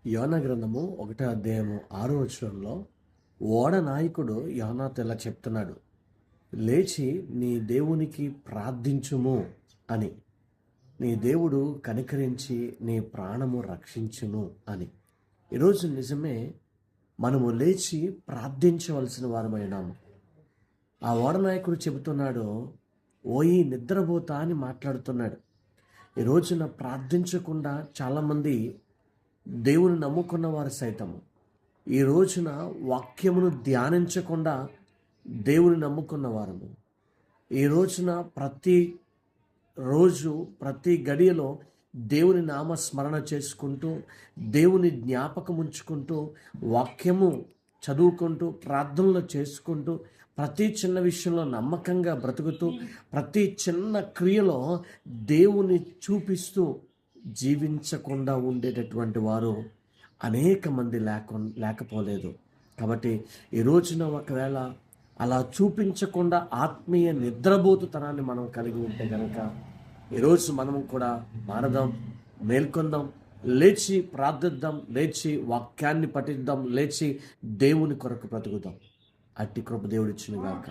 యోనా గ్రంథము 1వ అధ్యాయము 6వ వచనంలో ఓడ నాయకుడు యోనాతో ఇలా చెప్తున్నాడు, లేచి నీ దేవునికి ప్రార్థించుము అని. నీ దేవుడు కనికరించి నీ ప్రాణము రక్షించును అని. ఈరోజు నిజమే, మనము లేచి ప్రార్థించవలసిన వారమైనాము. ఆ ఓడ నాయకుడు చెబుతున్నాడు, ఓయి నిద్రపోతా అని మాట్లాడుతున్నాడు. ఈ రోజున ప్రార్థించకుండా చాలామంది దేవుని నమ్ముకున్న వారు సైతము ఈ రోజున వాక్యమును ధ్యానించకుండా దేవుని నమ్ముకున్న వారము ఈ రోజున ప్రతి రోజు ప్రతి గడియలో దేవుని నామస్మరణ చేసుకుంటూ, దేవుని జ్ఞాపకం ఉంచుకుంటూ, వాక్యము చదువుకుంటూ, ప్రార్థనలు చేసుకుంటూ, ప్రతి చిన్న విషయంలో నమ్మకంగా బ్రతుకుతూ, ప్రతి చిన్న క్రియలో దేవుని చూపిస్తూ జీవించకుండా ఉండేటటువంటి వారు అనేక మంది లేకపోలేదు. కాబట్టి ఈ రోజున ఒకవేళ అలా చూపించకుండా ఆత్మీయ నిద్రబోతుతనాన్ని మనం కలిగి ఉంటే కనుక ఈరోజు మనం కూడా మారదాం, మేల్కొందాం, లేచి ప్రార్థిద్దాం, లేచి వాక్యాన్ని పఠిద్దాం, లేచి దేవుని కొరకు బ్రతుకుదాం. అట్టి కృప దేవుడిచ్చును గాక.